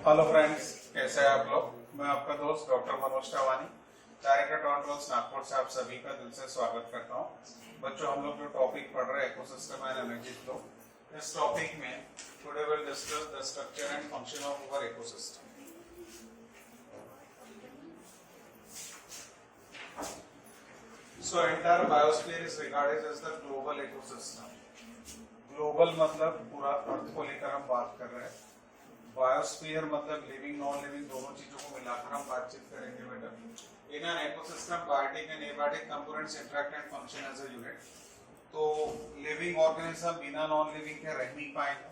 Hello friends, कैसे हैं आप लोग। मैं आपका दोस्त डॉक्टर मनोज टावानी, डायरेक्टर टॉन्ट्रोल्स नागपुर से आप सभी का दिल से स्वागत करता हूं। बच्चों, हम लोग जो टॉपिक पढ़ रहे हैं इकोसिस्टम एंड एनर्जी फ्लो, इस टॉपिक में today will discuss the structure and function of our ecosystem. So entire biosphere is regarded as the global ecosystem. Global मतलब पूरा अर्थ को लेकर हम बात कर रहे हैं। बायोस्फीयर मतलब लिविंग नॉन लिविंग दोनों चीजों को मिलाकर हम बातचीत करेंगे बेटा। In an ecosystem biotic and abiotic components interact and function as a unit. तो लिविंग ऑर्गेनिज्म बिना नॉन लिविंग के रह नहीं पाएंगे।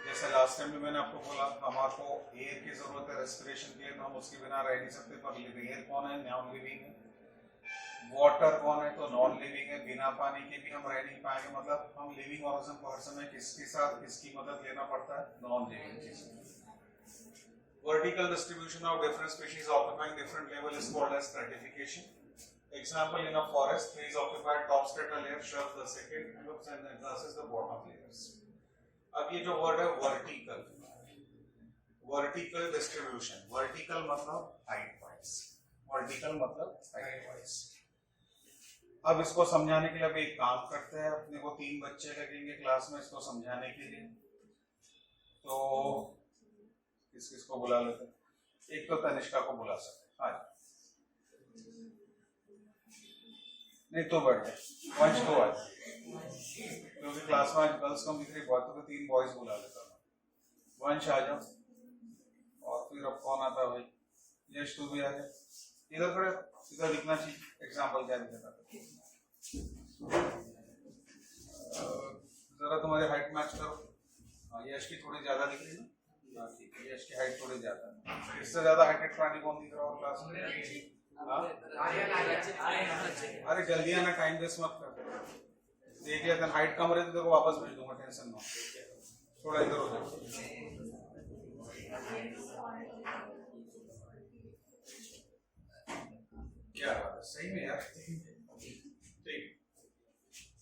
जैसे लास्ट टाइम भी मैंने आपको बोला, हमारे को एयर की जरूरत है रेस्पिरेशन के लिए, तो हम उसके बिना रह नहीं सकते। पर एयर कौन है? नॉन लिविंग है। वाटर कौन है? तो नॉन लिविंग है। बिना पानी के भी हम रह नहीं पाएंगे। मतलब हम लिविंग ऑर्गेनिज्म को हर समय किसके साथ किसकी मदद लेना पड़ता है? नॉन लिविंग चीज। Vertical distribution of different species occupying different level is called as stratification. Example, in a forest, trees occupy top strata layer, shrubs the second, and the grasses the bottom layers. अब ये जो word है vertical, vertical distribution, vertical मतलब height wise, vertical मतलब height wise. अब इसको समझाने के लिए अब एक काम करते हैं, अपने को 3 बच्चे लगेंगे क्लास में इसको समझाने के लिए। तो किस किस को बुला लेते हैं? एक तो तनिष्का को बुला सकते हैं। नहीं तो बैठ जाए, वंश तो आज क्योंकि क्लास में आज गर्ल्स कम दिख रही, बॉय तो 3 बॉयज बुला लेता हूँ। वंश आ जाओ। और फिर अब कौन आता है भाई? यश तू भी आ जाए। इधर खड़े, इधर दिखना चाहिए। एग्जाम्पल क्या दिखेगा? जरा तुम्हारी हाइट मैच करो। यश की थोड़ी ज्यादा दिख रही है ना? ठीक है, यश की हाइट थोड़ी ज्यादा है। इससे ज्यादा हाइटेड प्राणी कौन दिख रहा है क्लास में? अरे जल्दी आना, टाइम वेस्ट मत कर। देख लिया था हाइट कम रही तो वापस भेज दूंगा, टेंशन ना। थोड़ा इधर हो जाओ। क्या बात है, सही में यार। ठीक,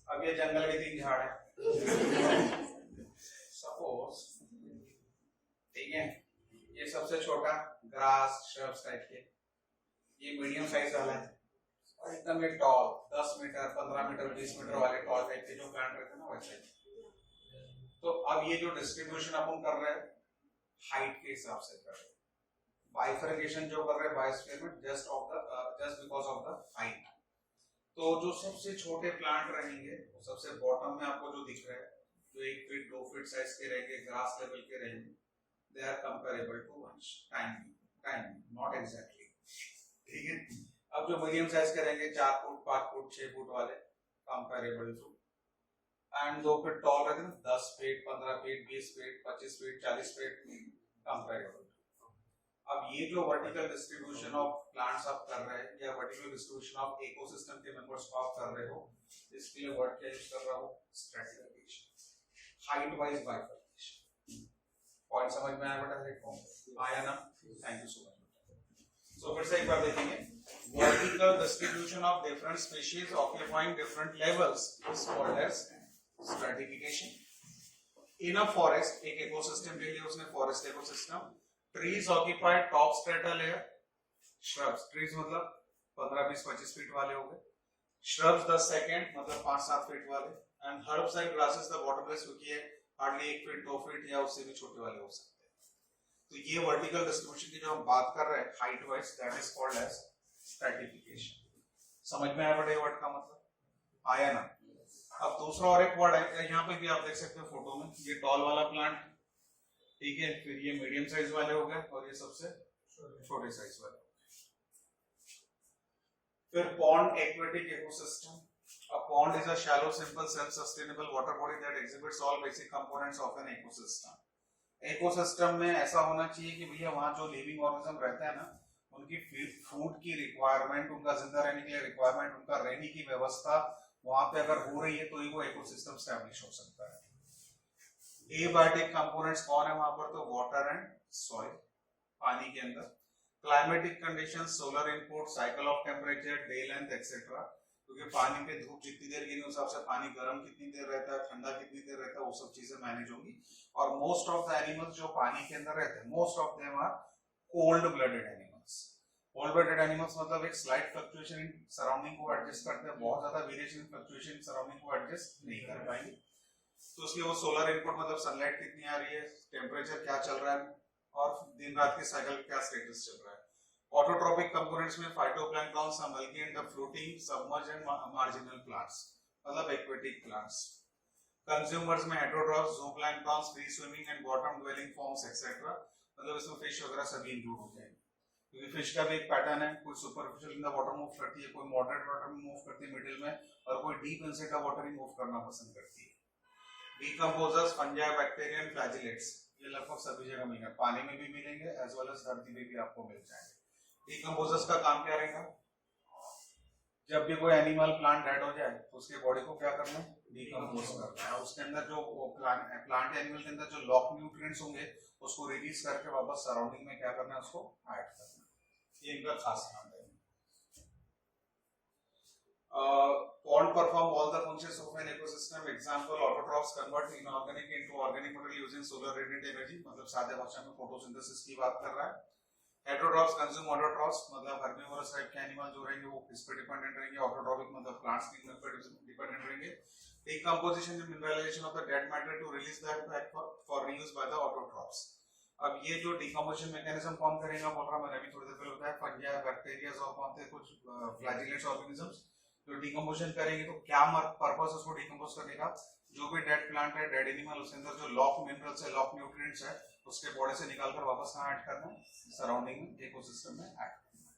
अब ये जंगल के 3 झाड़ है सपोज, ठीक है। ये सबसे छोटा ग्रास श्रब्स टाइप के, ये मीडियम साइज वाला है, और एकदम ये टॉल 10 मीटर 15 मीटर 20 मीटर वाले टॉल टाइप के जो प्लांट रहते हैं ना, वैसे। तो अब ये जो डिस्ट्रीब्यूशन अपन कर रहे हैं हाइट के हिसाब से कर रहे हैं। बाइफरकेशन जो कर रहे हैं बायोस्फीयर में just because of the height. तो जो सबसे छोटे प्लांट रहेंगे वो सबसे बॉटम में आपको जो दिख रहा है, जो 1 फीट 2 फीट साइज के रहेंगे, ग्रास लेवल के रहेंगे, they are comparable to once. Time not exactly, ठीक है। अब जो मीडियम साइज के रहेंगे 4 फुट 5 फुट 6 फुट वाले, comparable to, and 2 feet tall रहते हैं 10 feet 15 feet 20 feet 25 feet 40 feet, comparable. अब ये जो वर्टिकल डिस्ट्रीब्यूशन ऑफ प्लांट्स आप कर रहे हैं या वर्टिकल डिस्ट्रीब्यूशन ऑफ इकोसिस्टम के मेंबर्स को आप कर रहे हो, इसके लिए वर्ड क्या यूज कर रहा हूं? Stratification, height wise bifurcation. Point समझ में आया बेटा? देखो आया ना? Thank you so much. So फिर से एक बार देखेंगे, vertical distribution of different species occupying different levels is called as stratification. In a forest, एक इकोसिस्टम के लिए उसने forest ecosystem, trees occupy top strata layer, shrubs, trees मतलब 15 20 25 फीट वाले हो गए, श्रब्स 10 सेकंड मतलब 5 7 फीट वाले, and herbs and grasses the bottom less, क्योंकि ये हार्डली 1 फीट 2 फीट या उससे भी छोटे वाले हो सकते हैं। तो ये वर्टिकल डिस्ट्रीब्यूशन की जो हम बात कर रहे हैं height wise, that is called as stratification. समझ में आया बड़े वर्ड का मतलब? आया ना? अब दूसरा और एक वर्ड है, यहाँ पे भी आप देख सकते हो फोटो में, ये टॉल वाला प्लांट, ठीक है, फिर ये मीडियम साइज वाले हो गए, और ये सबसे छोटे साइज वाले हो गए। फिर pond aquatic ecosystem. A pond is a shallow, simple, self-sustainable water body that exhibits all basic components of an ecosystem. Ecosystem में ऐसा होना चाहिए कि भैया वहां जो लिविंग ऑर्गेनिज्म रहते हैं ना, उनकी फूड की रिक्वायरमेंट, उनका जिंदा रहने के लिए रिक्वायरमेंट, उनका रहने की व्यवस्था वहां पे अगर हो रही है तो ही वो इकोसिस्टम स्टैब्लिश हो सकता है। एबायोटिक कंपोनेंट्स कौन है वहां पर? तो वाटर एंड सॉइल, पानी के अंदर। Climatic conditions, solar input, cycle of temperature, day length etcetera, क्योंकि पानी पे धूप जितनी देर गिरी उस हिसाब से पानी गर्म कितनी देर रहता है, ठंडा कितनी देर रहता है, वो सब चीजें मैनेज होंगी। और मोस्ट ऑफ द एनिमल्स जो पानी के अंदर रहते हैं, most of them are cold blooded animals. Cold blooded animals मतलब एक स्लाइट फ्लक्चुएशन इन सराउंडिंग को एडजस्ट करते हैं, बहुत ज्यादा वेरिएशन फ्लक्चुएशन इन सराउंडिंग को एडजस्ट नहीं कर पाएंगे। तो उसके वो सोलर इनपुट मतलब सनलाइट कितनी आ रही है, टेम्परेचर क्या चल रहा है, और दिन रात के साइकिल क्या स्टेटस चल रहा है। ऑटोट्रॉपिक कंपोनेंट्स में phytoplankton, some algae and the floating, submerged and marginal plants मतलब aquatic plants। कंज्यूमर्स में heterotrophs, zooplankton, free swimming and bottom dwelling forms etcetera मतलब इसमें फिश वगैरह सभी इंक्लूड हो जाएंगे। क्योंकि फिश का भी एक पैटर्न है, कोई superficial in the water move करती है, कोई मॉडरेट वाटर में मूव करती है मिडिल में, और कोई deep inside the water he move करना पसंद करती है। Decomposers, fungi, bacteria and flagellates ये लगभग सभी जगह मिलेंगे, पानी में भी मिलेंगे एज वेल एज धरती में भी आपको मिल जाएंगे। डिकम्पोजर्स का काम क्या रहेगा, जब भी कोई एनिमल प्लांट डेड हो जाए तो उसके बॉडी को क्या करना है, डिकम्पोज करना है। उसके अंदर जो प्लांट एनिमल के अंदर जो लॉक न्यूट्रिएंट्स होंगे उसको रिलीज करके वापस सराउंडिंग में क्या करना है, उसको ऐड करना है। ये इनका खास काम है। Pond perform all the functions of an ecosystem. Example, autotrophs convert inorganic into organic material using solar radiant energy मतलब सादे भाषा में फोटोसिंथेसिस की बात कर रहा है। हेटेरोट्रॉफ्स कंज्यूम ऑटोट्रॉफ्स मतलब हर्बीवोरस टाइप के एनिमल जो रहेंगे वो किस पे डिपेंडेंट रहेंगे, ऑटोट्रॉपिक मतलब प्लांट्स के पे डिपेंडेंट रहेंगे। Decomposition and mineralisation of the dead matter to release that back for reuse by the autotrophs. अब ये जो डिकम्पोजिशन मैकेनिज्म कौन करेगा बोल रहा, मैंने अभी थोड़ी देर पहले बताया, फंजाई, बैक्टीरिया और कौन थे कुछ फ्लैजिलेट्स ऑर्गेनिजम्स जो डिकम्पोजिशन करेंगे। तो क्या पर्पस उसको डिकम्पोज करने का, जो भी डेड प्लांट है, डेड एनिमल, उसके अंदर जो लॉक मिनरल्स है, लॉक न्यूट्रिएंट्स है, उसके बॉडी से निकालकर वापस कहां ऐड करना है, सराउंडिंग में, इकोसिस्टम में ऐड करना है।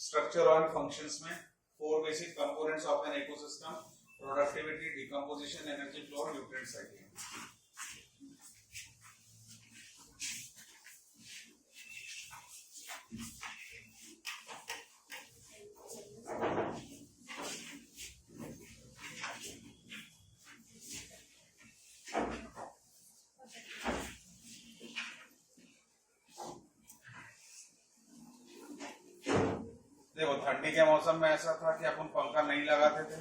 स्ट्रक्चर और फंक्शंस में 4 basic components of an ecosystem, productivity, decomposition, energy flow और न्यूट्रिएंट साइक्लिंग। देखो ठंडी के मौसम में ऐसा था कि अपन पंखा नहीं लगाते थे,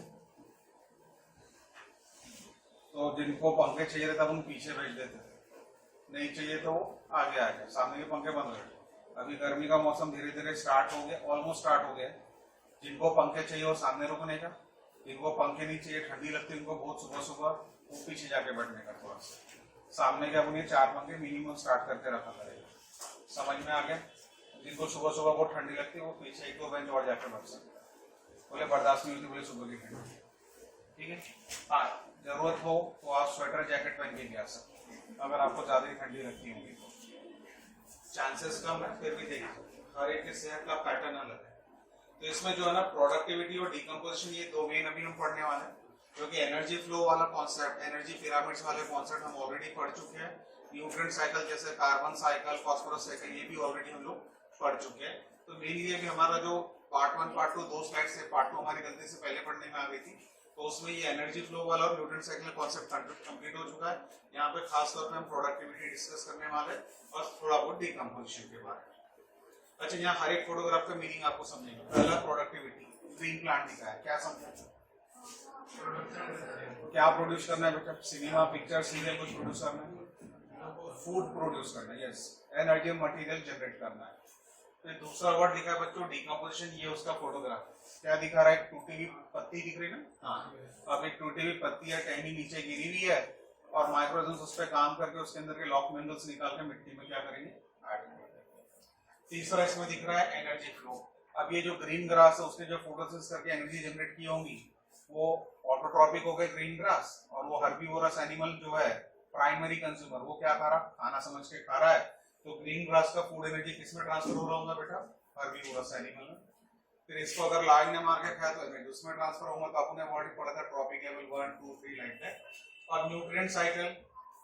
तो जिनको पंखे चाहिए थे अपन पीछे भेज देते थे, नहीं चाहिए तो वो आगे आ गए, सामने के पंखे बंद रहे। अभी गर्मी का मौसम धीरे धीरे स्टार्ट हो गया, ऑलमोस्ट स्टार्ट हो गया। जिनको पंखे चाहिए वो सामने रुकने का, जिनको पंखे नहीं चाहिए, ठंडी लगती है उनको बहुत सुबह सुबह, वो पीछे जाके बैठने का थोड़ा सा। सामने के अपन 4 पंखे मिनिमम स्टार्ट करके रखा करेगा। समझ में आ गया? जिनको सुबह सुबह बहुत ठंडी लगती है वो पीछे 1-2 बेंच और जाकर बैठ सकते हैं, बोले बर्दाश्त नहीं होती, बोले सुबह की ठंडी, ठीक है। हाँ, जरूरत हो तो आप स्वेटर जैकेट पहन के भी आ सकते हैं, अगर आपको ज्यादा ही ठंडी लगती होगी तो। चांसेस कम है, फिर भी देखिए हर एक के सेहत का पैटर्न अलग है। तो इसमें जो है ना, प्रोडक्टिविटी और डिकम्पोजिशन ये 2 मेन अभी हम पढ़ने वाले हैं, क्योंकि एनर्जी फ्लो वाला कॉन्सेप्ट, एनर्जी पिरामिड्स वाले कॉन्सेप्ट हम ऑलरेडी पढ़ चुके हैं। न्यूट्रिएंट साइकिल जैसे कार्बन साइकिल, फास्फोरस साइकिल, ये भी ऑलरेडी हम लोग पढ़ चुके हैं। तो मेनली अभी हमारा जो पार्ट 1 पार्ट 2 2 स्लाइड से, पार्ट 2 हमारी गलती से पहले पढ़ने में आ गई थी, तो उसमें ये एनर्जी फ्लो वाला और न्यूट्रिएंट साइकिल कॉन्सेप्ट कंप्लीट हो चुका है। यहाँ पे खास तौर पे हम प्रोडक्टिविटी डिस्कस करने वाले और थोड़ा बहुत डिकम्पोजिशन के बारे में। अच्छा, यहाँ हर एक फोटोग्राफ का मीनिंग आपको समझेंगे। पहला प्रोडक्टिविटी, ग्रीन प्लांट दिखा है, क्या समझे? क्या प्रोड्यूस करना है बेटा? सिनेमा, पिक्चर, सीरियल कुछ प्रोड्यूस करना है, फूड प्रोड्यूस करना है, यस, एनर्जी मटेरियल जनरेट करना है। तो दूसरा वर्ड लिखा है बच्चों डिकम्पोजिशन, ये उसका फोटोग्राफ क्या दिखा रहा है, टूटी हुई पत्ती दिख रही है ना। हाँ, अब एक टूटी हुई पत्ती है, टहनी नीचे गिरी हुई है, और माइक्रोजन्स उस पर काम करके उसके अंदर के लॉक मिनरल्स निकाल के मिट्टी में क्या करेंगे, ऐड करेंगे। तीसरा इसमें दिख रहा है एनर्जी फ्लो। अब ये जो ग्रीन ग्रास है उसने जो फोटोसिंथेसिस करके एनर्जी जनरेट की होंगी वो ऑटोट्रॉपिक हो गए ग्रीन ग्रास, और वो हर्बीवोरस एनिमल जो है प्राइमरी कंज्यूमर, वो क्या खा रहा, खाना समझ के खा रहा है। तो ग्रीन ग्रास का फूड एनर्जी किसमें ट्रांसफर हो रहा होगा बेटा, हर्बीवोरस एनिमल में। फिर इसको अगर लायन ने मार के खाया तो एनर्जी उसमें ट्रांसफर होगा, तो आपने ऑलरेडी पढ़ा था ट्रॉपिक लेवल 1 2 3 लाइक दैट। और न्यूट्रिएंट साइकिल,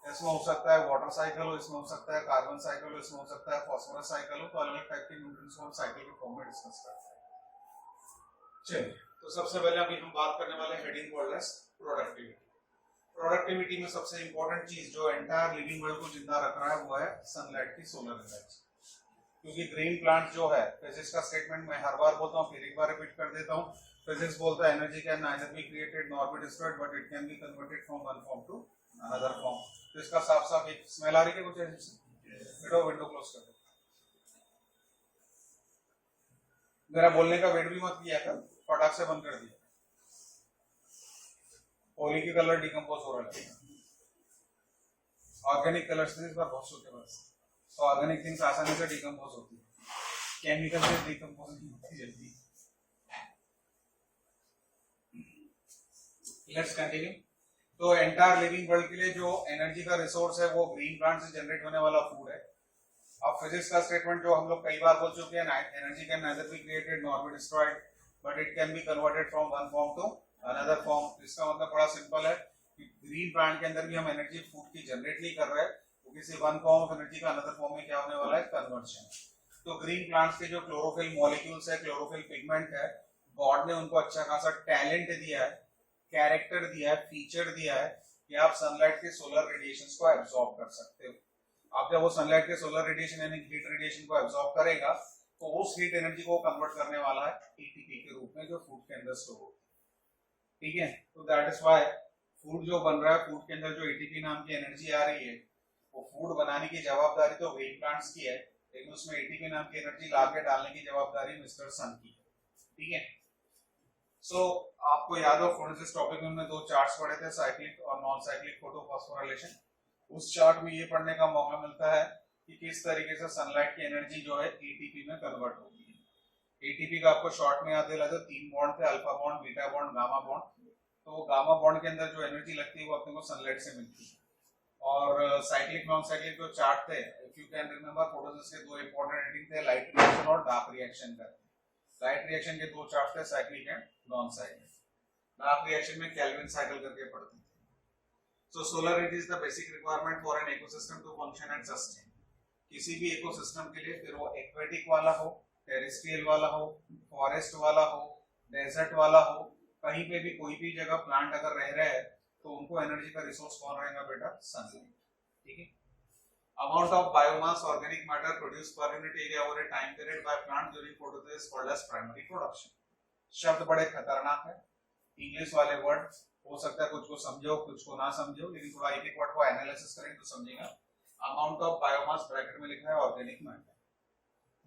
इसमें हो सकता है वाटर साइकिल हो, इसमें हो सकता है कार्बन साइकिल हो, इसमें हो सकता है फास्फोरस साइकिल हो, तो अलग अलग टाइप के न्यूट्रिएंट्स को हम साइकिल के फॉर्म में डिस्कस करते हैं। चलिए, तो सबसे पहले अभी हम बात करने वाले heading called as productivity. Productivity में सबसे इंपॉर्टेंट चीज जो एंटायर लिविंग वर्ल्ड को जिंदा रख रहा है वो है सनलाइट की सोलर एनर्जी। क्योंकि ग्रीन प्लांट जो है, फिजिक्स का स्टेटमेंट मैं हर बार बोलता हूँ, फिर एक बार रिपीट कर देता हूँ। फिजिक्स बोलता है energy can neither be created nor be destroyed but it can be converted from one form to another form. तो इसका साफ साफ एक स्मेल आ रही है कुछ ऐसे, बेटा विंडो क्लोज कर दो। मेरा बोलने का वेट भी मत किया कर, फटाक से बंद कर दिया। होली के कलर डिकम्पोज हो रहा है, ऑर्गेनिक कलर्स इस बार बहुत सूटेबल है, तो ऑर्गेनिक थिंग्स आसानी से डिकम्पोज होती है, केमिकल से डिकम्पोज नहीं होती जल्दी। Let's continue. तो एंटायर लिविंग वर्ल्ड के लिए जो एनर्जी का रिसोर्स है वो ग्रीन प्लांट से जनरेट होने वाला फूड है। अब फिजिक्स का स्टेटमेंट जो हम लोग कई बार बोल चुके हैं, energy can neither be created nor be destroyed but it can be converted from one form to another form. इसका मतलब बड़ा सिंपल है कि ग्रीन प्लांट के अंदर भी हम एनर्जी फूड की जनरेट नहीं कर रहे हैं, तो किसी वन फॉर्म ऑफ एनर्जी का अनदर फॉर्म में क्या होने वाला है, कन्वर्जन। तो ग्रीन प्लांट्स के जो क्लोरोफिल मॉलिक्यूल्स है, क्लोरोफिल पिगमेंट है, गॉड ने उनको अच्छा खासा टैलेंट दिया है, कैरेक्टर दिया है, फीचर दिया है कि आप सनलाइट के सोलर रेडिएशंस को एब्जॉर्ब कर सकते हो। आप जब वो सनलाइट के सोलर रेडिएशन यानी हीट रेडिएशन को एब्जॉर्ब करेगा तो उस हीट एनर्जी को कन्वर्ट करने वाला है एटीपी के रूप में, जो फूड के अंदर स्टोर होती है। ठीक है, तो दैट इज व्हाई फूड जो बन रहा है, फूड के अंदर जो एटीपी नाम की एनर्जी आ रही है, वो फूड बनाने की जवाबदारी तो ग्रीन प्लांट्स की है, लेकिन उसमें एटीपी नाम की एनर्जी लाके डालने की जवाबदारी मिस्टर सन की है। ठीक है, सो आपको याद हो फोटोसिंथेसिस टॉपिक में हमने दो चार्ट्स पढ़े थे, साइक्लिक और नॉन साइक्लिक फोटोफॉस्फोराइलेशन। उस चार्ट में ये पढ़ने का मौका मिलता है कि किस तरीके से सनलाइट की एनर्जी जो है एटीपी में कन्वर्ट होती है। एटीपी का आपको शॉर्ट में याद दिला दो, तीन बॉन्ड थे, alpha bond, beta bond, gamma bond. तो गामा बॉन्ड के अंदर जो एनर्जी लगती है वो अपने को सनलाइट से मिलती है। और साइक्लिक नॉन साइक्लिक जो चार्ट थे, if you can remember, photosynthesis के दो इंपॉर्टेंट हेडिंग थे, लाइट रिएक्शन और डार्क रिएक्शन का। लाइट रिएक्शन के दो चार्ट थे, cyclic and non cyclic. Dark reaction में केल्विन साइकिल करके पढ़ते थे। So solar energy is the basic requirement for an ecosystem to function and sustain. किसी भी इकोसिस्टम के लिए, फिर वो एक्वेटिक वाला हो, टेरेस्ट्रियल वाला हो, फॉरेस्ट वाला हो, डेजर्ट वाला हो, कहीं पे भी कोई भी जगह प्लांट अगर रह रहे हैं तो उनको एनर्जी का रिसोर्स कौन रहेगा बेटा, सनलाइट। ठीक है, amount of biomass organic matter produced per unit area over a time period by plant during photosynthesis called as primary production. शब्द बड़े खतरनाक है, इंग्लिश वाले वर्ड हो सकता है कुछ को समझो कुछ को ना समझो, लेकिन थोड़ा एक एक वर्ड को एनालिसिस करें तो समझेगा। अमाउंट ऑफ बायोमास ब्रैकेट में लिखा है ऑर्गेनिक मैटर।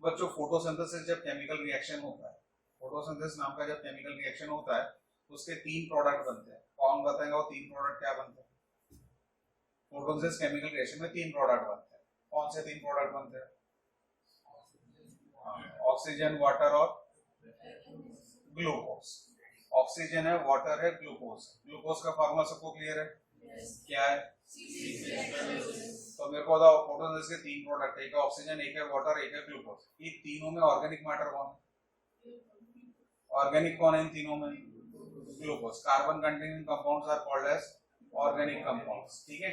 बच्चों, फोटोसिंथेसिस जब केमिकल रिएक्शन होता है, फोटोसिंथेसिस नाम का जब केमिकल रिएक्शन होता है उसके तीन प्रोडक्ट बनते हैं। कौन बताएगा वो तीन प्रोडक्ट क्या बनते हैं? फोटोसिंथेसिस केमिकल रिएक्शन में तीन प्रोडक्ट बनते हैं। कौन से तीन प्रोडक्ट बनते हैं? ऑक्सीजन, वाटर और ग्लूकोज। ऑक्सीजन है, वाटर है, ग्लूकोज। ग्लूकोज का फार्मूला सबको क्लियर है? क्या है? तो मेरे को बताओ, फोटोसिंथेसिस के तीन प्रोडक्ट, एक है ऑक्सीजन, एक है वाटर, एक है ग्लूकोज। ये तीनों में ऑर्गेनिक मैटर कौन है? ऑर्गेनिक कौन है इन तीनों में? Glucose. Carbon containing compounds are called as organic compounds. ठीक है,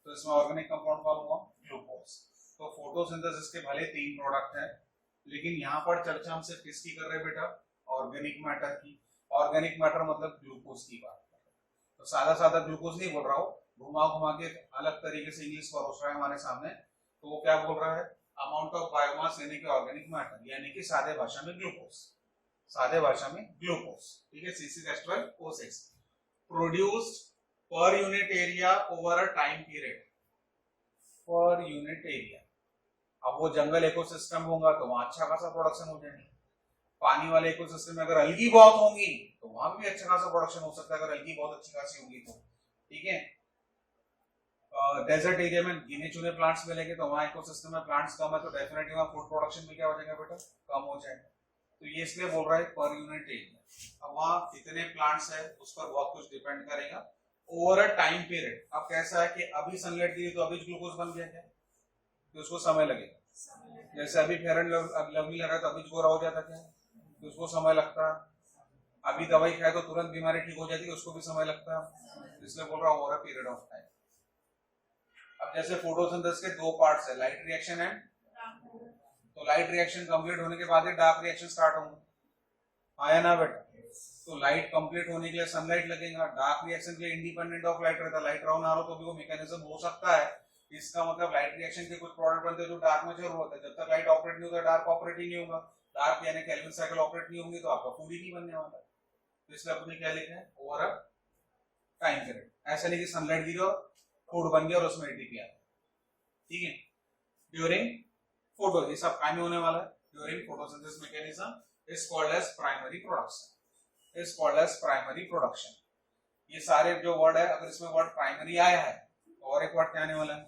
तो इसमें ऑर्गेनिक कंपाउंड कौन हुआ? ग्लूकोज। तो फोटोसिंथेसिस के भले तीन प्रोडक्ट हैं, लेकिन यहाँ पर चर्चा हम सिर्फ किसकी कर रहे हैं बेटा? ऑर्गेनिक मैटर की। ऑर्गेनिक मैटर मतलब ग्लूकोज की बात कर रहे हैं। तो सादा सादा ग्लूकोज नहीं बोल रहा हूँ, घुमा घुमा के अलग तरीके से इंग्लिश परोस रहा है हमारे सामने। तो वो क्या बोल रहा है? अमाउंट ऑफ बायोमास यानी कि ऑर्गेनिक मैटर, यानी कि सादे भाषा में ग्लूकोज। सादे भाषा में ग्लूकोज। ठीक है, C6H12O6 produced per unit area over a time period. पर यूनिट एरिया। अब वो जंगल इकोसिस्टम होगा तो वहां अच्छा खासा प्रोडक्शन हो जाएगा। पानी वाले इकोसिस्टम में अगर अलगी बहुत होंगी तो वहां भी अच्छा खासा प्रोडक्शन हो सकता है, अगर अलगी बहुत अच्छी खासी होगी तो। ठीक है, डेजर्ट एरिया में गिने चुने प्लांट्स मिलेंगे तो वहां इकोसिस्टम में प्लांट्स कम है तो डेफिनेटली वहां फूड प्रोडक्शन में क्या हो जाएगा बेटा? कम हो जाएगा। तो ये इसलिए बोल रहा है पर यूनिट एरिया। अब वहां कितने प्लांट्स है उस पर बहुत कुछ डिपेंड करेगा ओवर अ टाइम पीरियड। अब कैसा है कि अभी सनलाइट दी तो अभी ग्लूकोज बन गया क्या? तो उसको समय लगेगा। जैसे अभी फेयर एंड लवली लगा तो अभी गोरा हो जाता क्या? तो उसको समय लगता है। अभी दवाई खाए तो तुरंत बीमारी ठीक हो जाती है, उसको भी समय लगता है। इसलिए बोल रहा हूँ over a period of time. अब जैसे फोटोसिंथेसिस के दो पार्ट्स है, लाइट रिएक्शन एंड, तो लाइट रिएक्शन कंप्लीट होने के बाद ही डार्क रिएक्शन स्टार्ट होंगे। आया ना बेटा? तो लाइट कंप्लीट होने के लिए सनलाइट लगेगा। डार्क रिएक्शन के लिए इंडिपेंडेंट ऑफ लाइट रहता है, लाइट रहो ना रहो तो भी वो मैकेनिज्म हो सकता है, इसका मतलब लाइट रिएक्शन के कुछ प्रोडक्ट बनते हैं जो डार्क में जरूर होता है, जब तक लाइट ऑपरेट नहीं होता डार्क ऑपरेट ही नहीं होगा, डार्क यानी केल्विन साइकिल ऑपरेट नहीं होंगी तो आपका फूड ही नहीं बनने वाला है। तो इसलिए अपने क्या लिखा है, ओवर अ टाइम पीरियड। ऐसा नहीं कि सनलाइट गिरी और फूड बन गया और उसमें एटीपी आ गया, ठीक है। ड्यूरिंग फोटो, ये सब काम में होने वाला है। During photosynthesis mechanism is called as primary production, is called as primary production. ये सारे जो वर्ड है, अगर इसमें वर्ड प्राइमरी आया है तो और एक वर्ड क्या आने वाला है,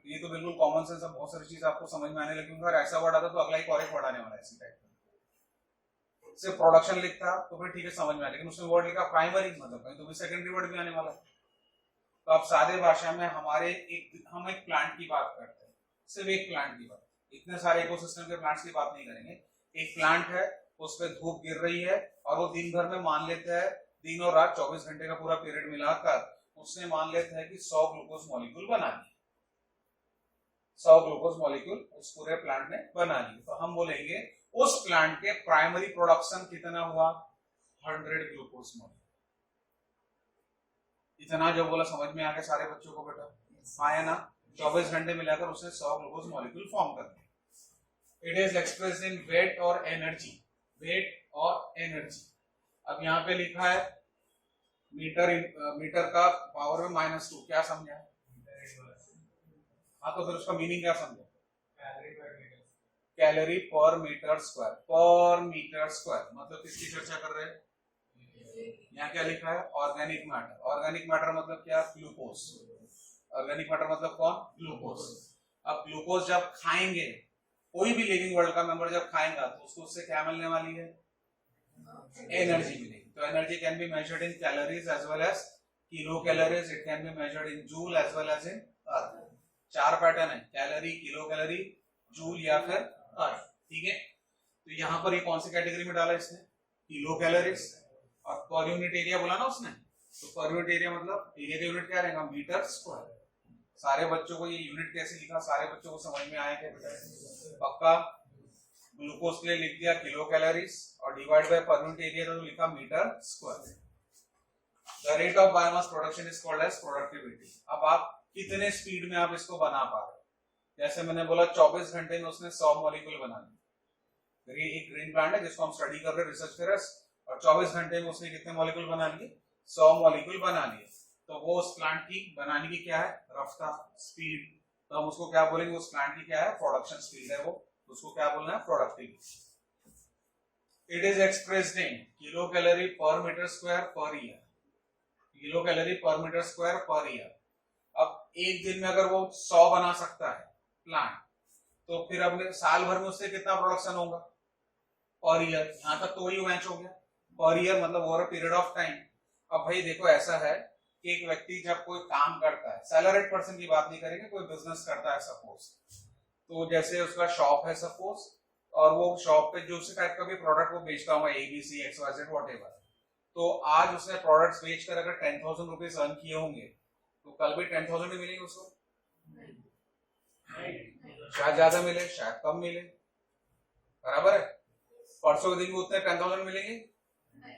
ये तो बिल्कुल कॉमन सेंस है, बहुत सारी चीज आपको समझ में आने लगी। अगर ऐसा वर्ड आता तो अगला एक और एक वर्ड आने वाला है इसी टाइप का। सिर्फ प्रोडक्शन लिखता तो फिर ठीक है समझ में आया, लेकिन उसने वर्ड लिखा प्राइमरी, मतलब कहीं तो भी सेकेंडरी वर्ड भी आने वाला है। तो अब सादे भाषा में हम एक प्लांट की बात करते हैं, सिर्फ एक प्लांट की बात, इतने सारे इकोसिस्टम के प्लांट्स की बात नहीं करेंगे। एक प्लांट है, उस पर धूप गिर रही है और वो दिन भर में मान लेता है, दिन और रात 24 घंटे का पूरा पीरियड मिलाकर उसने मान लेता है कि 100 ग्लूकोज मॉलिक्यूल बना लिए, 100 ग्लूकोज मॉलिक्यूल उस पूरे प्लांट ने बना लिए। तो हम बोलेंगे उस प्लांट के प्राइमरी प्रोडक्शन कितना हुआ, 100 ग्लूकोज मॉलिक्यूल। इतना जो बोला समझ में आ गया सारे बच्चों को बेटा, आया ना। 24 घंटे मिलाकर उसने 100 ग्लूकोज मॉलिक्यूल फॉर्म कर दिया। It is expressed in weight और एनर्जी, वेट और एनर्जी। अब यहाँ पे लिखा है मीटर का पावर में -2, क्या समझा? हाँ तो फिर उसका मीनिंग क्या समझो, कैलोरी पर मीटर स्क्वायर, पर मीटर स्क्वायर। मतलब किसकी चर्चा कर रहे हैं, यहाँ क्या लिखा है, ऑर्गेनिक मैटर। ऑर्गेनिक मैटर मतलब क्या, ग्लूकोज। ऑर्गेनिक मैटर मतलब कौन, ग्लूकोज। अब ग्लूकोज जब खाएंगे, कोई भी लिविंग वर्ल्ड का मेंबर जब खाएगा तो उसको उससे क्या मिलने वाली है, एनर्जी मिलेगी। तो energy can be measured in calories as well as kilo calories, it can be measured in joule as well as in earth. 4 pattern है, कैलोरी, किलो कैलोरी, जूल या फिर अर्थ, ठीक है। तो यहाँ पर ये कौन सी कैटेगरी में डाला इसने, किलो कैलोरीज। और पर यूनिट एरिया बोला ना उसने, तो पर यूनिट एरिया मतलब एरिया का यूनिट क्या रहेगा, मीटर स्क्वायर। सारे बच्चों को ये यूनिट कैसे लिखा, सारे बच्चों को समझ में आया क्या बेटा, पक्का। ग्लूकोज के लिए लिख दिया किलो कैलोरीज और divide by per unit area तो लिखा metre square. The rate of biomass production is called as productivity. अब आप कितने स्पीड में आप इसको बना पा रहे, जैसे मैंने बोला 24 घंटे में उसने 100 मॉलिक्यूल बना लिए। एक ग्रीन प्लांट है जिसको हम स्टडी कर रहे हैं, रिसर्च कर रहे हैं, और 24 घंटे में उसने कितने मॉलिक्यूल बना लिए, 100 मॉलिक्यूल बना लिए। तो वो उस प्लांट की बनाने की क्या है, रफ्तार, स्पीड। तो हम उसको क्या बोलेंगे, उस प्लांट की क्या है, प्रोडक्शन स्पीड है वो, तो उसको क्या बोलना है, productivity. It is expressed in kilo calorie per metre square per year, kilo calorie per metre square per year. अब एक दिन में अगर वो 100 बना सकता है प्लांट, तो फिर अब साल भर में उससे कितना प्रोडक्शन होगा, पर ईयर। यहां तक तो वही मैच हो गया, पर ईयर मतलब over a period of time. अब भाई देखो ऐसा है कि एक व्यक्ति जब कोई काम करता है, सैलरीड पर्सन की बात नहीं करेंगे, कोई बिजनेस करता है सपोज, तो जैसे उसका शॉप है सपोज, और वो शॉप पे जो उसी टाइप का भी प्रोडक्ट वो बेचता होगा, ABC XYZ व्हाटएवर, तो आज उसने प्रोडक्ट्स बेचकर अगर 10,000 रुपीज अर्न किए होंगे तो कल भी 10,000 ही मिलेंगे उसको, शायद ज्यादा मिले शायद कम मिले, बराबर है। परसों के दिन भी उतने 10,000 मिलेंगे,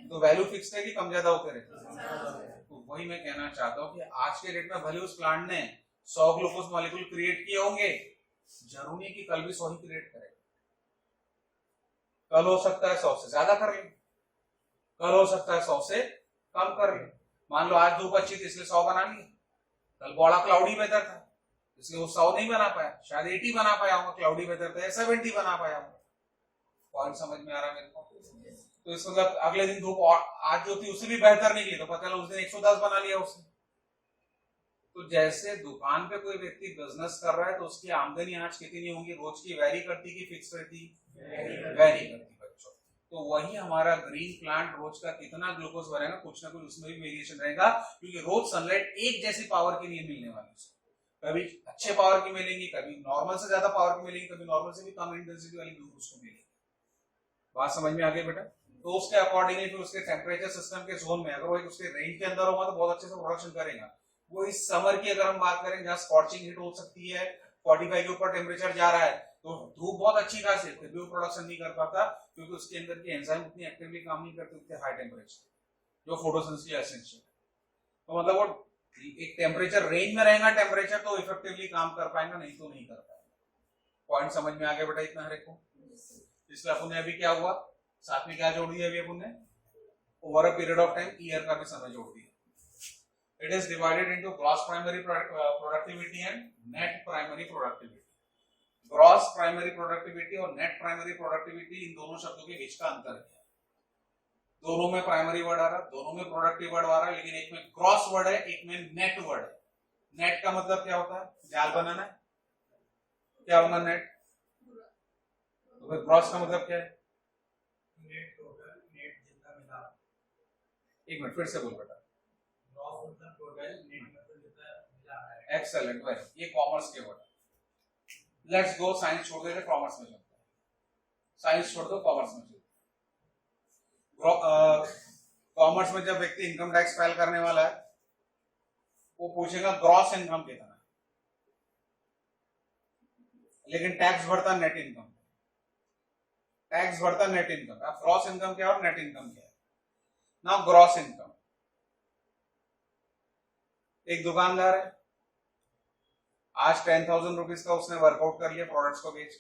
तो वैल्यू फिक्स है कि कम ज्यादा होते रहते। तो वही मैं कहना चाहता हूँ कि आज के डेट में भले उस प्लांट ने 100 ग्लूकोज मॉलिक्यूल क्रिएट किए होंगे, जरूरी नहीं कि कल भी 100 ही क्रिएट करे। कल हो सकता है 100 से ज्यादा कर ले, कल हो सकता है 100 से कम कर ले। मान लो आज धूप अच्छी थी इसलिए 100 बना लिया, कल बड़ा क्लाउडी वेदर था इसलिए वो 100 नहीं बना पाया, शायद 80 बना पाया होगा, क्लाउडी वेदर था 70 बना पाया होगा। पॉइंट समझ में आ रहा है मेरे को? तो इस मतलब अगले दिन धूप और आज जो थी उससे भी बेहतर निकली, तो पता चला उस दिन 110 बना लिया उसने। तो जैसे दुकान पे कोई व्यक्ति बिजनेस कर रहा है तो उसकी आमदनी आज कितनी होगी, रोज की वेरी करती कि फिक्स रहती, वेरी करती बच्चों। तो वही हमारा ग्रीन प्लांट रोज का कितना ग्लूकोज बनेगा, कुछ ना कुछ उसमें भी वेरिएशन रहेगा, क्योंकि रोज सनलाइट एक जैसी पावर की नहीं मिलने वाली, कभी अच्छे पावर की मिलेंगी, कभी नॉर्मल से ज्यादा पावर की मिलेंगी, कभी नॉर्मल से भी कम इंटेंसिटी वाली ग्लूकोज उसको मिलेगी। बात समझ में आ गई बेटा? तो उसके अकॉर्डिंगली फिर उसके टेम्परेचर सिस्टम के जोन में अगर वो उसके रेंज के अंदर होगा तो बहुत अच्छे से प्रोडक्शन करेगा। वो इस समर की अगर हम बात करें जहाँ स्कॉचिंग हीट हो सकती है, 45 के ऊपर टेम्परेचर जा रहा है, तो धूप बहुत अच्छी खासी फिर भी वो प्रोडक्शन नहीं कर पाता, क्योंकि उसके अंदर की एंजाइम उतनी एक्टिवली काम नहीं करते उतने हाई टेम्परेचर, जो फोटोसिंथेसिस के लिए एसेंशियल है। तो मतलब वो एक टेम्परेचर रेंज में रहेगा टेम्परेचर तो इफेक्टिवली काम कर पाएगा, नहीं तो नहीं कर पाएगा। पॉइंट समझ में आगे बेटा इतना हर एक को। इसलिए अपन ने अभी क्या हुआ, साथ में क्या जोड़ दिया अभी अपन ने, over a period of time year का भी समय जोड़ दिया। It is divided into gross primary productivity and net primary productivity. Gross primary productivity और नेट प्राइमरी प्रोडक्टिविटी, इन दोनों शब्दों के बीच का अंतर है। दोनों में प्राइमरी वर्ड आ रहा, दोनों में प्रोडक्टिव वर्ड आ रहा है, लेकिन एक में क्रॉस वर्ड है, एक में नेट वर्ड है। नेट का मतलब क्या होता है, जाल बनाना है, क्या होगा नेट, तो फिर क्रॉस का मतलब क्या है, नेट टोटल, नेट जितना मिला। एक मिनट फिर से बोल बेटा। ग्रॉस मतलब टोटल, नेट मतलब जितना मिला है। एक्सेलेंट, वेरी, ये कॉमर्स के वर्ड। लेट्स गो, साइंस छोड़ देते, कॉमर्स में चलते हैं। साइंस छोड़ दो, कॉमर्स में चलते। कॉमर्स में जब व्यक्ति इनकम टैक्स फाइल करने वाला है, वो पूछेगा ग्रॉस इनकम कितना है, लेकिन टैक्स भरता नेट इनकम, टैक्स भरता नेट इनकम। अब ग्रॉस इनकम क्या है और नेट इनकम क्या है। नाउ ग्रॉस इनकम, एक दुकानदार है, आज 10,000 रुपीज का उसने वर्कआउट कर लिया प्रोडक्ट्स को बेच,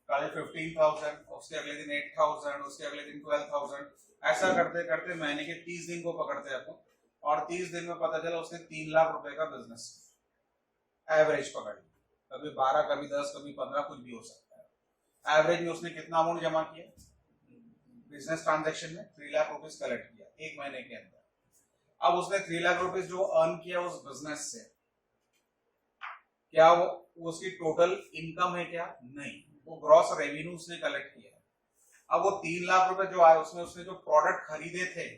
कल 15,000, उसके अगले दिन 8,000, उसके अगले दिन 12,000, ऐसा करते करते महीने के 30 दिन को पकड़ते अपन, और 30 दिन में पता चला उसने 3 लाख रुपए का बिजनेस एवरेज पकड़ लिया। कभी 12, कभी 10, कभी 15, कुछ भी हो सकता है। एवरेज में उसने कितना अमाउंट जमा किया बिजनेस ट्रांजेक्शन में, 3 लाख रुपीज कलेक्ट किया एक महीने के अंदर। अब उसने 3 लाख रुपीज जो अर्न किया उस बिजनेस से, क्या वो उसकी टोटल इनकम है क्या, नहीं, वो ग्रॉस रेवेन्यू उसने कलेक्ट किया है। अब वो 3 लाख रुपए जो आए, उसमें उसने जो प्रोडक्ट खरीदे थे,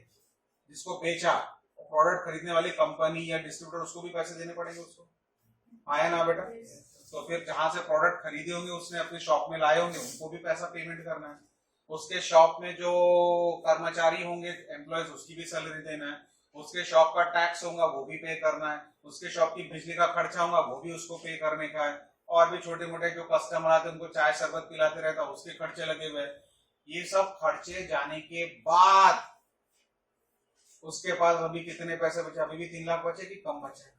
जिसको बेचा, प्रोडक्ट खरीदने वाली कंपनी या डिस्ट्रीब्यूटर, उसको भी पैसे देने पड़ेंगे उसको, आया ना बेटा। तो फिर जहां से प्रोडक्ट खरीदे होंगे, उसने अपने शॉप में लाए होंगे, उनको भी पैसा पेमेंट करना है। उसके शॉप में जो कर्मचारी होंगे, एम्प्लॉयज, उसकी भी सैलरी देना है। उसके शॉप का टैक्स होगा, वो भी पे करना है। उसके शॉप की बिजली का खर्चा होगा, वो भी उसको पे करने का है। और भी छोटे मोटे जो कस्टमर आते हैं, उनको चाय शरबत पिलाते रहता, उसके खर्चे लगे हुए। ये सब खर्चे जाने के बाद उसके पास अभी कितने पैसे बचे, अभी भी 3 लाख बचे कि कम बचे,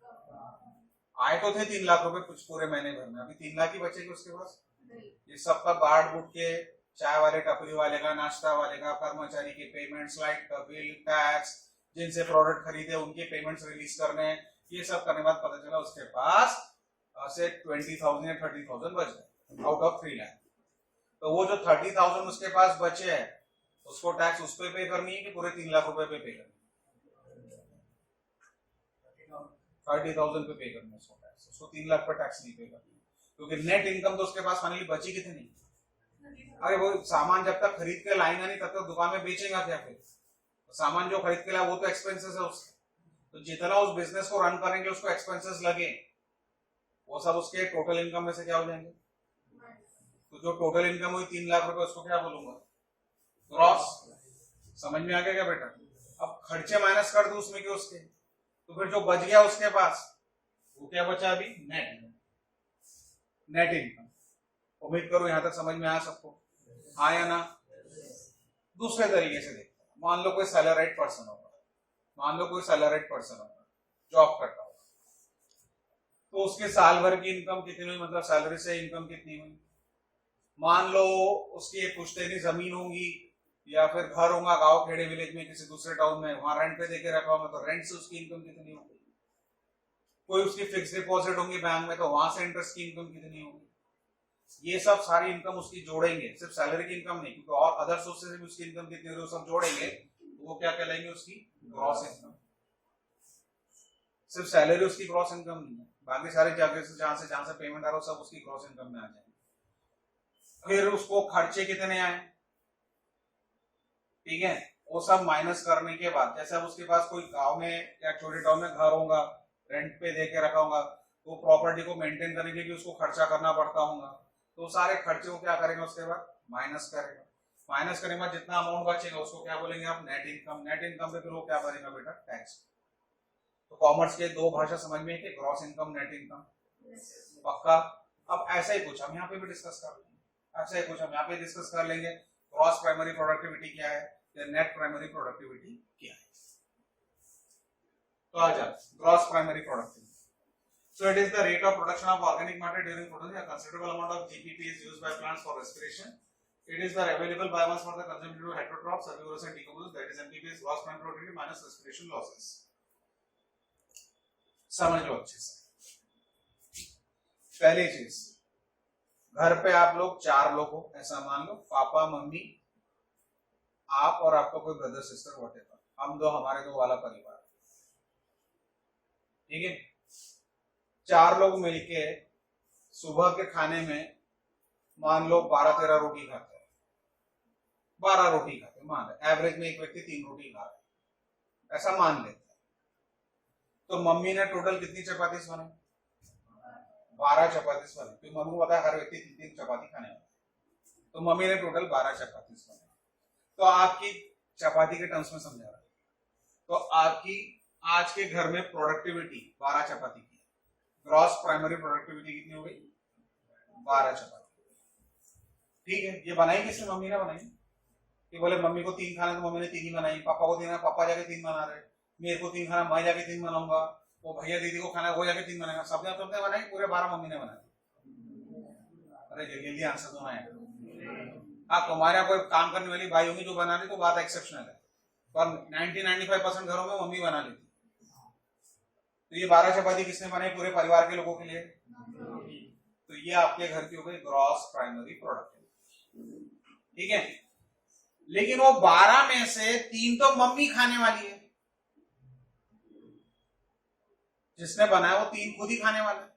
आए तो थे 3 लाख रुपए कुछ पूरे महीने भर में, अभी 3 लाख ही बचेगी उसके पास। ये सबका गार्ड बुट के, चाय वाले, टपरी वाले का, नाश्ता वाले का, कर्मचारी के पेमेंट्स, लाइट का बिल, टैक्स, जिनसे प्रोडक्ट खरीदे उनके पेमेंट्स रिलीज करने, ये सब करने बाद पता चला उसके पास से 20,000 या 30,000 बच गए आउट ऑफ 3 लाख। तो वो जो 30,000 उसके पास बचे है, उसको टैक्स उस पे करनी है कि पूरे 3 लाख रुपए पे करनी है, 30,000 पे करना है उसको टैक्स, उसको 3 लाख पर टैक्स नहीं पे करनी है, क्योंकि नेट इनकम तो उसके पास फाइनली बची कितनी। अरे वो सामान जब तक खरीद के लाएंगे नहीं, तब तक दुकान में बेचेगा क्या फिर, तो सामान जो खरीद के लाया वो तो एक्सपेंसेस है उसके, तो जितना उस बिजनेस को रन करेंगे उसको एक्सपेंसेस लगे, वो सब उसके टोटल इनकम में से क्या हो जाएंगे। तो जो टोटल इनकम हुई 3 लाख रुपए, उसको क्या बोलूंगा, ग्रॉस। समझ में आ गया क्या बेटा। अब खर्चे माइनस कर दो उसमें के उसके, तो फिर जो बच गया उसके पास, वो क्या बचा अभी, नेट, नेट इनकम। उम्मीद करो यहां तक समझ में आया सबको, हाँ या ना। दूसरे तरीके से देखते हैं, मान लो कोई सैलरीड पर्सन होगा, मान लो कोई सैलरीड पर्सन होगा, जॉब करता होगा, तो उसके साल भर की इनकम कितनी हुई, मतलब सैलरी से इनकम कितनी हुई। मान लो उसकी एक पुश्तैनी जमीन होगी या फिर घर होगा गांव खेड़े विलेज में किसी दूसरे टाउन में, वहां रेंट पे देके रखा होगा, तो रेंट से उसकी इनकम कितनी होगी। कोई उसकी फिक्स डिपॉजिट होंगी बैंक में, तो वहां से इंटरेस्ट की इनकम कितनी होगी। ये सब सारी इनकम उसकी जोड़ेंगे, सिर्फ सैलरी की इनकम नहीं, क्योंकि और अदर सोर्सेज से भी उसकी इनकम कितनी होगी, सब जोड़ेंगे तो वो क्या कहलाएंगे, उसकी ग्रॉस इनकम। सिर्फ सैलरी उसकी ग्रॉस इनकम नहीं है, बाकी सारे जहां से पेमेंट आ रहा है सब उसकी ग्रॉस इनकम में आ जाएंगे। फिर उसको खर्चे कितने आए, ठीक है, वो सब माइनस करने के बाद, जैसे अब उसके पास कोई गांव में या छोटे टाउन में घर होगा, रेंट पे दे के रखा होगा, तो प्रॉपर्टी को मेंटेन करने के लिए उसको खर्चा करना पड़ता होगा, तो सारे खर्चे को क्या करेगा उसके बाद माइनस करेगा। माइनस करने के बाद जितना अमाउंट बचेगा उसको क्या बोलेंगे आप, नेट इनकम। नेट इनकम पे फिर वो क्या करेगा बेटा, टैक्स। तो कॉमर्स के दो भाषा समझ में है कि ग्रॉस इनकम, नेट इनकम, पक्का। अब ऐसा ही कुछ हम यहाँ पे भी डिस्कस कर लेंगे, ऐसा ही कुछ हम यहाँ पे डिस्कस कर लेंगे, ग्रॉस प्राइमरी प्रोडक्टिविटी क्या है या नेट प्राइमरी प्रोडक्टिविटी क्या है। तो आ जा gross primary productivity. So it is the rate of production of organic matter during production. A considerable amount of GPP is used by plants for respiration. It is the available biomass for the consumption of heterotrophs, herbivores and decomposers. That is MPP is gross primary productivity minus respiration losses. समझ लो अच्छे से. पहली चीज, घर पे आप लोग 4 लोग हो, ऐसा मान लो, पापा मम्मी आप और आपका कोई ब्रदर सिस्टर व्हाटएवर, हम दो, हमारे दो वाला परिवार, ठीक है. 4 लोग मिलके सुबह के खाने में मान लो 12-13 रोटी खाते हैं, 12 रोटी खाते हैं, मान एवरेज में एक व्यक्ति 3 रोटी खा रहा है, ऐसा मान लेते हैं. तो मम्मी ने टोटल कितनी चपातीस बनाई? 12 चपातीस बनाई. तो मम्मी को पता है हर व्यक्ति 3-3 चपाती खाने वाला, तो मम्मी ने टोटल 12 चपातीस बनाई. तो आपकी चपाती के टर्म्स में समझा रहा है, तो आपकी आज के घर में प्रोडक्टिविटी 12 चपाती की, ग्रॉस प्राइमरी प्रोडक्टिविटी कितनी हो गई? 12 चपाती. ठीक है. ये बनाई किसने? मम्मी ने बनाई. कि बोले मम्मी को 3 खाना, तो मम्मी ने 3 ही बनाई. पापा को 3 खाना, पापा जाके 3 बना रहे. मेरे को 3 खाना, मैं जाके 3 बनाऊंगा. वो भैया दीदी को खाना, वो जाके 3 बनाएगा. सबने सबने बनाई, पूरे 12 मम्मी ने बनाए. अरे जल्दी आंसर तो आए. हाँ, तुम्हारे यहाँ कोई काम करने वाली भाई होगी जो बना रही, तो बात एक्सेप्शनल है, पर 90-95% घरों में मम्मी बना लेती. तो ये 12 चपाती किसने बनाई? पूरे परिवार के लोगों के लिए. तो ये आपके घर की हो गई ग्रॉस प्राइमरी प्रोडक्टिविटी. ठीक है. लेकिन वो 12 में से 3 तो मम्मी खाने वाली है, जिसने बनाया वो 3 खुद ही खाने वाला है.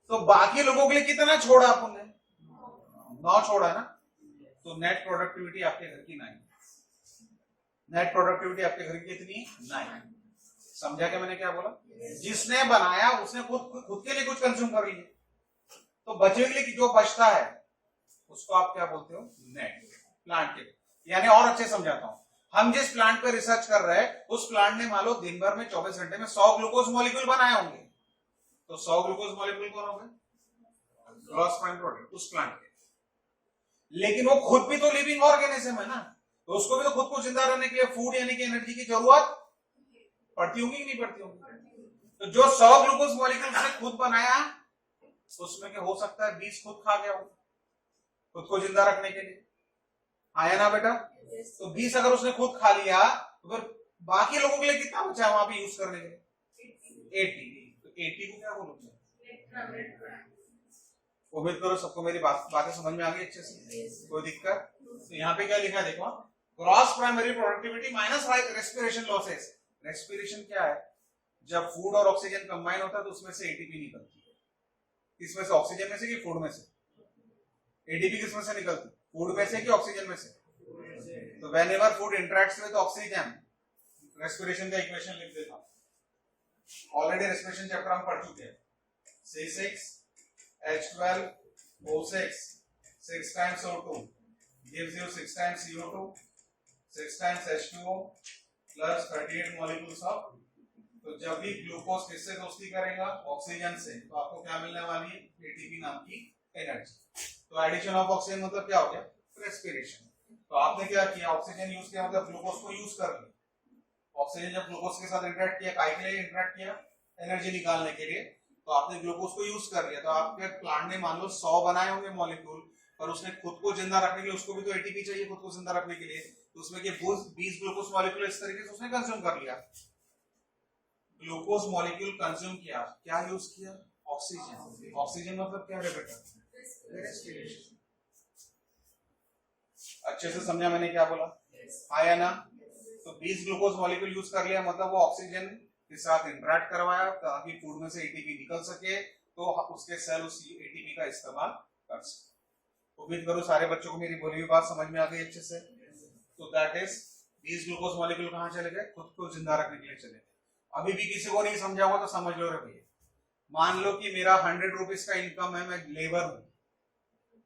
तो बाकी लोगों के लिए कितना छोड़ा आपने? 9 छोड़ा है ना. तो नेट प्रोडक्टिविटी आपके घर की 9. नेट प्रोडक्टिविटी आपके घर की कितनी? 9. समझा क्या मैंने क्या बोला? जिसने बनाया उसने खुद के लिए कुछ कंज्यूम कर लिया, तो बचे के लिए जो बचता है उसको आप क्या बोलते हो? नेट. प्लांट के, यानी और अच्छे समझाता हूं, हम जिस प्लांट पर रिसर्च कर रहे हैं उस प्लांट ने मान लो दिन भर में 24 घंटे में 100 ग्लूकोज मॉलिक्यूल बनाए होंगे. तो 100 ग्लूकोज मॉलिक्यूल कौन होंगे? ग्रॉस प्राइमरी प्रोडक्ट उस प्लांट के. लेकिन वो खुद भी तो लिविंग ऑर्गेनिज्म है ना, तो उसको भी तो खुद को जिंदा रहने के लिए फूड यानी कि एनर्जी की जरूरत पड़ती होगी कि नहीं पड़ती होगी. तो जो 100 ग्लूकोज मॉलिक्यूल उसने खुद बनाया, उसमें क्या हो सकता है 20 खुद खा गया हो खुद को जिंदा रखने के लिए. आया ना बेटा? तो 20 अगर उसने खुद खा लिया, तो फिर बाकी लोगों के लिए कितना बचा वहां पे यूज करने के लिए? 80. तो 80 को क्या बोलोगे? उम्मीद करो सबको मेरी बातें समझ में आ गई अच्छे से, कोई दिक्कत? तो यहाँ पे क्या लिखा है देखो, gross primary productivity minus respiration losses. Respiration क्या है? जब फूड और ऑक्सीजन कंबाइन होता है तो उसमें से एटीपी निकलती है. किसमें से? ऑक्सीजन में से कि फूड में से? एटीपी किसमें से निकलती? फूड में से कि ऑक्सीजन में से? तो whenever food interacts with oxygen, respiration का इक्वेशन लिख देता हूं. ऑलरेडी रेस्पिरेशन चैप्टर हम पढ़ चुके हैं. C6H12O6 6 times O2 gives you 6 times CO2 6 times H2O plus 38 molecules of. तो जब भी ग्लूकोज किससे दोस्ती करेगा? ऑक्सीजन से, तो आपको क्या मिलने वाली है? एटीपी नाम की एनर्जी. तो एडिशन ऑफ ऑक्सीजन मतलब क्या हो गया? रेस्पिरेशन. तो आपने क्या किया? ऑक्सीजन यूज किया, मतलब ग्लूकोज को यूज कर लिया. ऑक्सीजन जब ग्लूकोज के साथ इंटरेक्ट किया, काय के लिए इंटरेक्ट किया? एनर्जी निकालने के लिए. तो आपने ग्लूकोज को यूज कर लिया. तो आपके प्लांट ने मान लो 100 बनाए होंगे मॉलिक्यूल, पर उसने खुद को जिंदा रखने के लिए उसको भी तो एटीपी चाहिए खुद को जिंदा रखने के लिए. तो उसमें के 20 ग्लूकोज मॉलिक्यूल इस तरीके से उसने कंज्यूम कर लिया. ग्लूकोज मॉलिक्यूल कंज्यूम किया, क्या यूज किया? ऑक्सीजन. ऑक्सीजन मतलब क्या है बेटा? रेस्पिरेशन. अच्छे से समझा मैंने क्या बोला? आया ना? तो 20 ग्लूकोज मॉलिक्यूल यूज कर लिया, मतलब वो ऑक्सीजन के साथ इंटरेक्ट करवाया ताकि फूड में से एटीपी निकल सके, तो उसके सेल उस एटीपी का इस्तेमाल कर सके. उम्मीद करो सारे बच्चों को मेरी बोली हुई बात समझ में आ गई अच्छे से. तो दैट इज 20 ग्लूकोज मॉलिक्यूल कहां चले गए? खुद को जिंदा रखने के लिए चले गए. अभी भी किसी को नहीं समझा होगा तो समझ लो रे भैया. मान लो कि मेरा 100 रुपीज का इनकम है, मैं लेबर हूं,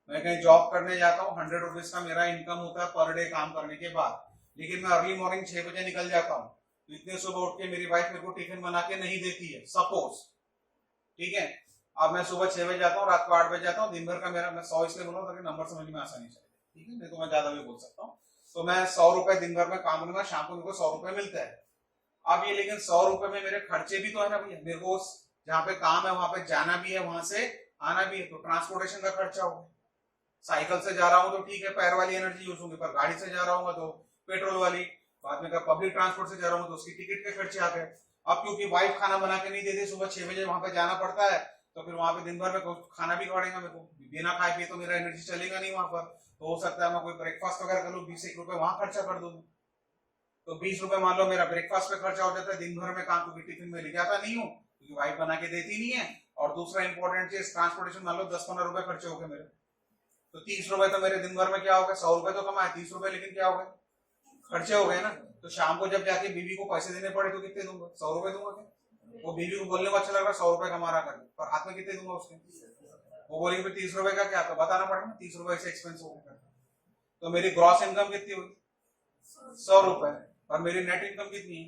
मैं कहीं जॉब करने जाता हूँ, 100 रुपीज का मेरा इनकम होता है पर डे काम करने के बाद. लेकिन मैं अर्ली मॉर्निंग 6 बजे निकल जाता हूँ, तो इतने सुबह उठ के मेरी वाइफ मेरे को टिफिन बना के नहीं देती है, सपोज. ठीक है. अब मैं सुबह 6 बजे जाता हूँ, रात को 8 बजे जाता हूँ, दिन भर का मेरा, मैं 100 इसलिए बोल रहा हूँ ताकि नंबर समझ में आसानी चले. ठीक है, नहीं तो मैं ज्यादा भी बोल सकता हूँ. तो मैं 100 रुपए दिन भर में काम करूंगा, शाम को मेरे को 100 रुपए मिलता है. अब ये लेकिन 100 रुपए में मेरे खर्चे भी तो है ना भैया, मेरे को जहाँ पे काम है वहां पे जाना भी है, वहां से आना भी है, तो ट्रांसपोर्टेशन का खर्चा होगा। साइकिल से जा रहा हूँ तो ठीक है, पैर वाली एनर्जी यूज होगी, पर गाड़ी से जा रहा हूँ तो पेट्रोल वाली, बाद में पब्लिक ट्रांसपोर्ट से जा रहा हूँ तो उसकी टिकट के खर्चे आ गए। अब क्योंकि वाइफ खाना बना के नहीं देती, सुबह 6 बजे वहां पे जाना पड़ता है, तो फिर वहां पे दिन भर में खाना भी पड़ेगा मेरे को, बिना खाए पिए तो मेरा एनर्जी चलेगा नहीं वहां पर। तो हो सकता है मैं कोई ब्रेकफास्ट वगैरह कर लूँ, 20 रुपए वहां खर्चा कर दूँ, तो 20 रुपए मान लो मेरा ब्रेकफास्ट पे खर्चा हो जाता है दिन भर में काम, क्योंकि टिफिन में ले जाता नहीं हूँ क्योंकि वाइफ बना के देती नहीं है। और दूसरा इंपॉर्टेंट चीज ट्रांसपोर्टेशन, मान लो 10-15 रुपए खर्चे हो गए मेरे, तो 30 रुपए तो मेरे दिन भर में क्या हो गए, 100 रुपए तो कमाए, 30 रुपए लेकिन क्या हो गए, खर्चे हो गए ना। तो शाम को जब जाके बीवी को पैसे देने पड़े तो कितने दूंगा, 100 रुपए दूंगा क्या? वो बीवी को बोलने को अच्छा लग रहा है 100 रुपए कमा रहा करके, पर हाथ में कितने दूंगा उसके? वो बोलेगी 30 रुपए का क्या, तो बताना पड़ेगा 30 रुपए से एक्सपेंस हो गया। तो मेरी ग्रॉस इनकम कितनी हुई, 100 रुपए, और मेरी नेट इनकम कितनी है?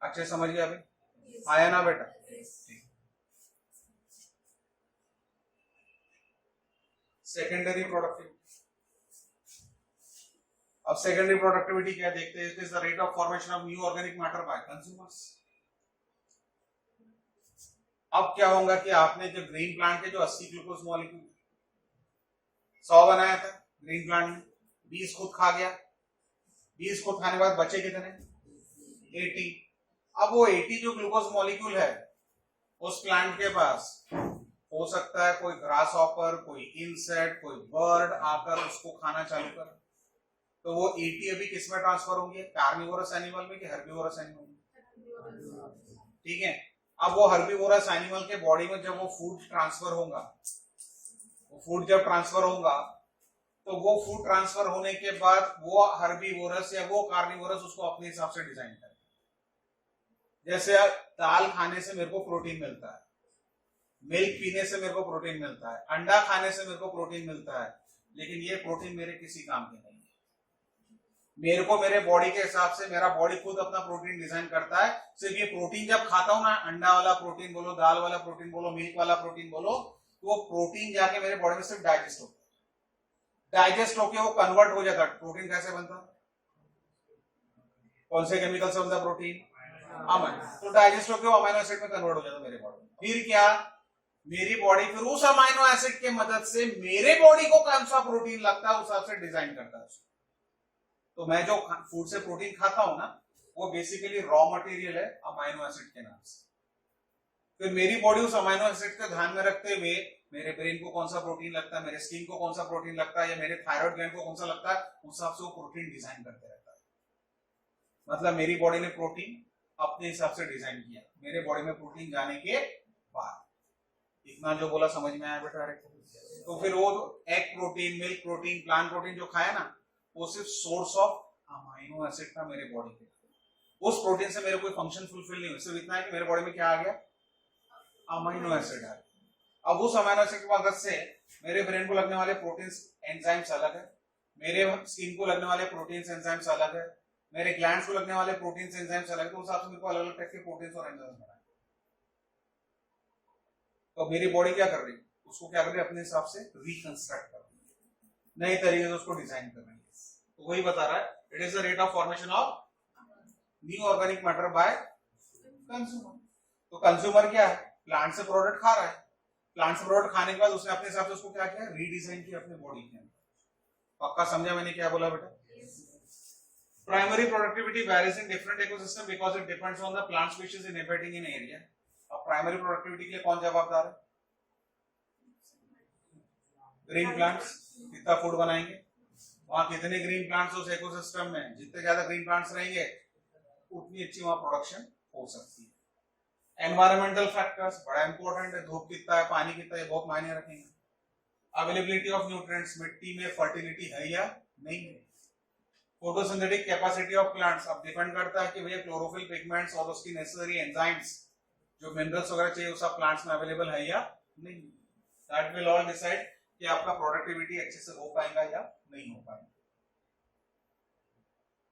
अच्छे समझ गया अभी, आया ना बेटा? Secondary productivity. अब सेकेंडरी प्रोडक्टिविटी क्या देखते हैं, it is the rate of formation of new organic matter bye consumers. अब क्या होगा कि आपने जो ग्रीन प्लांट के जो 80 ग्लूकोज मॉलिक्यूल 100 बनाया था ग्रीन प्लांट में, 20 खुद खा गया, 20 खुद खाने के बाद बचे कितने, 80। अब वो 80 जो ग्लूकोज मॉलिक्यूल है उस प्लांट के पास, हो सकता है कोई ग्रास हॉपर, कोई इंसेक्ट, कोई बर्ड आकर उसको खाना चालू करे, तो वो 80 अभी किस में ट्रांसफर होंगे, कार्निवोरस एनिमल में कि हर्बीवोरस एनिमल में? ठीक है। अब वो हर्बीवोरस एनिमल के बॉडी में जब वो फूड ट्रांसफर होगा, वो फूड जब ट्रांसफर होगा, तो वो फूड ट्रांसफर होने के बाद वो हर्बीवोरस या वो कार्निवोरस उसको अपने हिसाब से डिजाइन करे। जैसे दाल खाने से मेरे को प्रोटीन मिलता है, मिल्क पीने से मेरे को प्रोटीन मिलता है, अंडा खाने से मेरे को प्रोटीन मिलता है, लेकिन ये प्रोटीन मेरे किसी काम के नहीं है। मेरे को मेरे बॉडी के हिसाब से, मेरा बॉडी खुद अपना प्रोटीन डिजाइन करता है। सिर्फ ये प्रोटीन जब खाता हूं ना, अंडा वाला प्रोटीन बोलो, दाल वाला प्रोटीन बोलो, मिल्क वाला प्रोटीन बोलो, तो वो प्रोटीन जाके मेरे बॉडी में सिर्फ डाइजेस्ट होता है, डाइजेस्ट होके वो कन्वर्ट हो जाता है। प्रोटीन कैसे बनता है, कौन से केमिकल से बनता है प्रोटीन, अमाइनो, तो डाइजेस्ट होके वो अमाइनो एसिड में कन्वर्ट हो जाता है मेरे बॉडी में। फिर क्या, मेरी बॉडी फिर उस अमाइनो एसिड के मदद से मेरे बॉडी को कौन सा प्रोटीन लगता है उस हिसाब से डिजाइन करता है। तो मैं जो फूड से प्रोटीन खाता हूं ना, वो बेसिकली रॉ मटेरियल है अमाइनो एसिड के नाम से। फिर मेरी बॉडी उस अमाइनो एसिड का ध्यान में रखते हुए मेरे ब्रेन को कौन सा प्रोटीन लगता है, मेरे स्किन को कौन सा प्रोटीन लगता है, या मेरे थायराइड ग्लैंड को कौन सा लगता है, उस हिसाब से वो प्रोटीन डिजाइन करते रहता है। मतलब मेरी बॉडी ने प्रोटीन अपने हिसाब से डिजाइन किया मेरे बॉडी में प्रोटीन जाने के बाद। इतना जो बोला समझ में आया बेटा? तो फिर वो egg protein, milk protein, plant protein जो खाया ना, वो सिर्फ सोर्स ऑफ अमाइनो एसिड था मेरे बॉडी के। उस प्रोटीन से मेरे कोई फंक्शन फुलफिल नहीं हुआ, सिर्फ इतना है कि मेरे बॉडी में क्या आ गया, अमाइनो एसिड आ गया। अब उस अमाइनो एसिड की मदद से मेरे ब्रेन को लगने वाले प्रोटीन्स एंजाइम्स अलग है, मेरे स्किन को लगने वाले प्रोटीन्स एंजाइम्स अलग है, मेरे ग्लैंड्स को लगने वाले प्रोटीन्स एंजाइम्स अलग है। तो उस हिसाब से मेरे को अलग अलग टाइप के प्रोटीन्स और एंजाइम्स बनाए। तो मेरी बॉडी क्या कर रही है, उसको क्या कर रही है, अपने हिसाब से रिकंस्ट्रक्ट कर रही है, नए तरीके से उसको डिजाइन कर रही है। तो वही बता रहा है, it is the rate of formation of new organic matter by consumer. तो कंज्यूमर क्या है, प्लांट से प्रोडक्ट खा रहा है, प्लांट से प्रोडक्ट खाने के बाद उसने अपने हिसाब से उसको क्या किया, रीडिजाइन किया अपने बॉडी के अंदर। पक्का समझा मैंने क्या बोला बेटा? Primary productivity varies in different ecosystem because it depends on the plant species inhabiting in area. अब प्राइमरी प्रोडक्टिविटी के लिए कौन जवाबदार है? Green plants. कितना फूड बनाएंगे, वहां कितने ग्रीन प्लांट्स उस इकोसिस्टम में, जितने ज्यादा ग्रीन प्लांट्स रहेंगे उतनी अच्छी वहां प्रोडक्शन हो सकती है। एनवायरमेंटल फैक्टर्स बड़ा इंपॉर्टेंट है, धूप कितना है, पानी कितना है, बहुत मायने रखेंगे। अवेलेबिलिटी ऑफ न्यूट्रिएंट्स, मिट्टी में फर्टिलिटी है या नहीं है। फोटोसिंथेटिक कैपेसिटी ऑफ प्लांट्स, अब डिपेंड करता है कि भैया क्लोरोफिल पिगमेंट्स और उसकी नेसेसरी एंजाइम्स जो मिनरल्स वगैरह चाहिए वो सब प्लांट्स में अवेलेबल है या नहीं। दैट विल ऑल डिसाइड कि आपका प्रोडक्टिविटी अच्छे से हो पाएगा या नहीं हो पाएगा।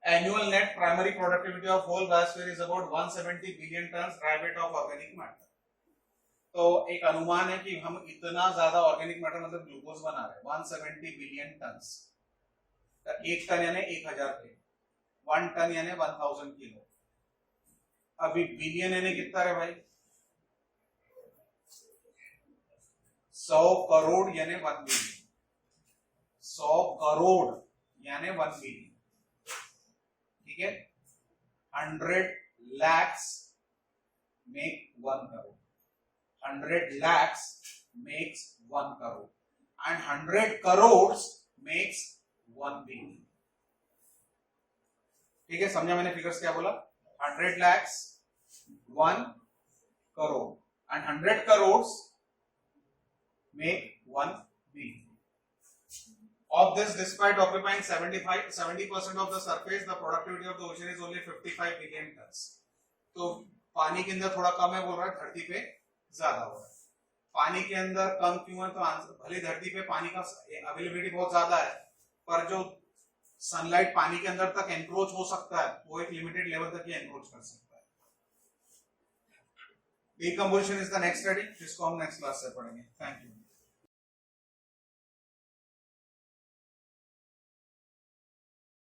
Annual net primary productivity of whole biosphere is about 170 billion tons dry weight of organic matter। तो एक अनुमान है कि हम इतना ज्यादा ऑर्गेनिक मैटर मतलब ग्लूकोज बना रहे हैं, 170 बिलियन टन्स। एक टन यानी 1000 किलो, 1 टन यानी 1000 किलो, अभी बिलियन यानी कितना है भाई? 100 करोड़ यानी 1 बिलियन। 100 करोड़ यानी 1 बिलियन, ठीक है। 100 lakhs make 1 crore. 100 lakhs makes 1 crore and 100 crores makes 1 billion. ठीक है, समझा मैंने फिगर्स क्या बोला? 100 lakhs 1 crore and 100 crores make 1 billion. Of this, despite occupying 70% of the surface, the productivity of the ocean is only 55 billion tons. तो पानी के अंदर थोड़ा कम है बोल रहा है, धरती पे ज्यादा हो रहा है। पानी के अंदर कम क्यों है? तो आंसर, भले धरती पे पानी का अवेलेबिलिटी बहुत ज्यादा है, पर जो सनलाइट पानी के अंदर तक एनक्रोच हो सकता है वो एक लिमिटेड लेवल तक ही एनक्रोच कर सकता है। Decomposition is the next study, जिसको हम नेक्स्ट क्लास से पढ़ेंगे। Thank you.